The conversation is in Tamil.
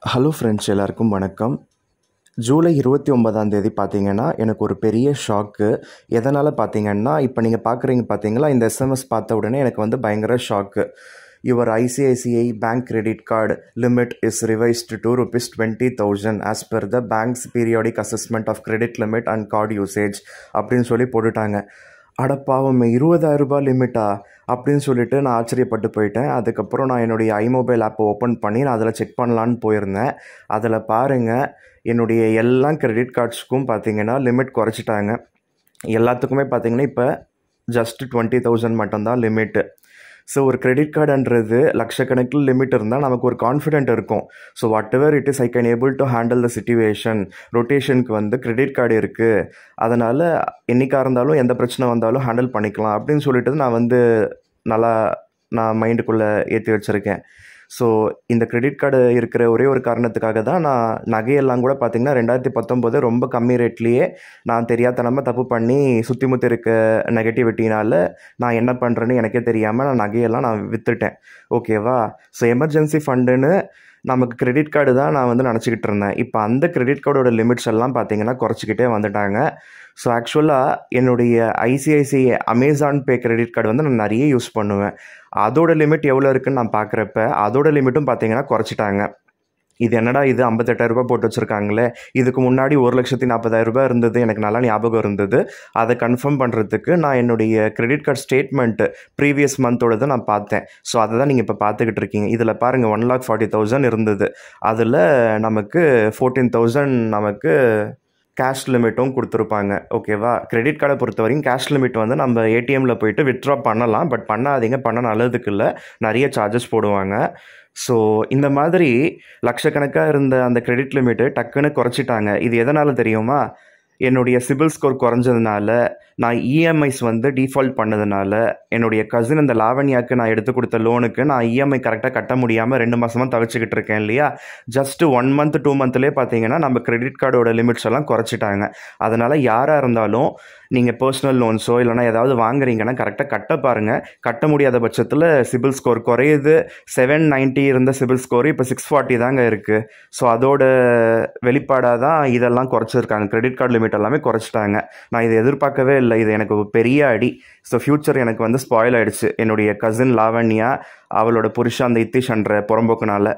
ஹலோ ஃப்ரெண்ட்ஸ், எல்லாருக்கும் வணக்கம். ஜூலை 29ஆம் தேதி பார்த்தீங்கன்னா எனக்கு ஒரு பெரிய ஷாக்கு. எதனால் பார்த்தீங்கன்னா, இப்போ நீங்கள் பார்க்குறீங்க பார்த்தீங்களா, இந்த எஸ்எம்எஸ் பார்த்த உடனே எனக்கு வந்து பயங்கர shock. Your ICICI bank credit card limit is revised to ₹20,000 as per the bank's periodic assessment of credit limit and card usage அப்படின்னு சொல்லி போட்டுட்டாங்க. அடப்பாவம், ₹20,000 லிமிட்டா அப்படின்னு சொல்லிட்டு நான் ஆச்சரியப்பட்டு போயிட்டேன். அதுக்கப்புறம் நான் என்னுடைய ஐமொபைல் ஆப்பை ஓப்பன் பண்ணி நான் அதில் செக் பண்ணலான்னு போயிருந்தேன். அதில் பாருங்கள், என்னுடைய எல்லா கிரெடிட் கார்ட்ஸுக்கும் பார்த்தீங்கன்னா லிமிட் குறைச்சிட்டாங்க. எல்லாத்துக்குமே பார்த்தீங்கன்னா இப்போ ஜஸ்ட் 20,000 மட்டும்தான் லிமிட்டு. ஸோ ஒரு கிரெடிட் கார்டுன்றது லட்சக்கணக்கில் லிமிட் இருந்தால் நமக்கு ஒரு கான்ஃபிடென்ட் இருக்கும். So whatever it is, I can able to handle the situation. ரொட்டேஷனுக்கு வந்து கிரெடிட் கார்டு இருக்குது, அதனால் என்றைக்காக இருந்தாலும் எந்த பிரச்சனை வந்தாலும் ஹேண்டில் பண்ணிக்கலாம் அப்படின்னு சொல்லிட்டு நான் வந்து நல்லா மைண்டுக்குள்ளே ஏற்றி வச்சுருக்கேன். ஸோ இந்த கிரெடிட் கார்டு இருக்கிற ஒரே ஒரு காரணத்துக்காக தான் நான் நகையெல்லாம் கூட பார்த்திங்கன்னா 2019 ரொம்ப கம்மி ரேட்லேயே நான் தெரியாதனமாக தப்பு பண்ணி சுற்றி முற்றி இருக்க நெகட்டிவிட்டினால் நான் என்ன பண்ணுறேன்னு எனக்கே தெரியாமல் நான் நகையெல்லாம் நான் விற்றுட்டேன். ஓகேவா? ஸோ எமர்ஜென்சி ஃபண்டுன்னு நமக்கு கிரெடிட் கார்டு தான் நான் வந்து நினச்சிக்கிட்டு இருந்தேன். இப்போ அந்த கிரெடிட் கார்டோட லிமிட்ஸ் எல்லாம் பார்த்திங்கன்னா குறைச்சிக்கிட்டே வந்துட்டாங்க. ஸோ ஆக்சுவலாக என்னுடைய ஐசிஐசிஐ அமேசான் பே கிரெடிட் கார்டு வந்து நான் நிறைய யூஸ் பண்ணுவேன். அதோட லிமிட் எவ்வளோ இருக்குதுன்னு நான் பார்க்குறப்ப அதோட லிமிட்டும் பார்த்திங்கன்னா குறைச்சிட்டாங்க. இது என்னடா இது, ₹58,000 போட்டு வச்சுருக்காங்களே. இதுக்கு முன்னாடி ₹1,40,000 இருந்தது, எனக்கு நல்லா ஞாபகம் இருந்தது. அதை கன்ஃபார்ம் பண்ணுறதுக்கு நான் என்னுடைய கிரெடிட் கார்டு ஸ்டேட்மெண்ட்டு ப்ரீவியஸ் மந்தோடதை நான் பார்த்தேன். ஸோ அதை தான் நீங்கள் இப்போ பார்த்துக்கிட்டு இருக்கீங்க. இதில் பாருங்கள், 1,40,000 இருந்தது. அதில் நமக்கு 14,000 நமக்கு கேஷ் லிமிட்டும் கொடுத்துருப்பாங்க. ஓகேவா? கிரெடிட் கார்டை பொறுத்த வரைக்கும் கேஷ் லிமிட் வந்து நம்ம ஏடிஎம்மில் போய்ட்டு வித்ட்ரா பண்ணலாம். பட் பண்ணாதீங்க, பண்ண நல்லதுக்கு இல்லை, நிறைய சார்ஜஸ் போடுவாங்க. ஸோ இந்த மாதிரி லட்சக்கணக்காக இருந்த அந்த கிரெடிட் லிமிட்டு டக்குன்னு குறைச்சிட்டாங்க. இது எதனால் தெரியுமா? என்னுடைய சிபில் ஸ்கோர் குறைஞ்சதுனால, நான் இஎம்ஐஸ் வந்து டிஃபால்ட் பண்ணதுனால, என்னுடைய கசின் அந்த லாவண்யாவுக்கு நான் எடுத்து கொடுத்த லோனுக்கு நான் இஎம்ஐ கரெக்டாக கட்ட முடியாமல் 2 மாதமாக தவிச்சிக்கிட்டு இருக்கேன் இல்லையா? ஜஸ்ட்டு 1 மந்த் 2 மந்த்லேயே பார்த்தீங்கன்னா நம்ம கிரெடிட் கார்டோட லிமிட்ஸ் எல்லாம் குறைச்சிட்டாங்க. அதனால் யாராக இருந்தாலும் நீங்கள் பர்சனல் லோன்ஸோ இல்லைனா ஏதாவது வாங்குறீங்கன்னா கரெக்டாக கட்ட பாருங்கள். கட்ட முடியாத பட்சத்தில் சிபில் ஸ்கோர் குறையுது. 790 இருந்த சிபில் ஸ்கோர் இப்போ 640 தாங்க இருக்குது. ஸோ அதோட வெளிப்பாடாக தான் இதெல்லாம் குறைச்சிருக்காங்க. கிரெடிட் கார்டு லிமிட் எல்லாமே குறைச்சிட்டாங்க. நான் இதை எதிர்பார்க்கவே இல்லை. இது எனக்கு ஒரு பெரிய அடி. ஸோ ஃப்யூச்சர் எனக்கு வந்து ஸ்பாயில் ஆகிடுச்சு. என்னுடைய கசின் லாவண்யா, அவளோட புருஷன் அந்த இத்திஷ்ன்ற புறம்போக்குனால.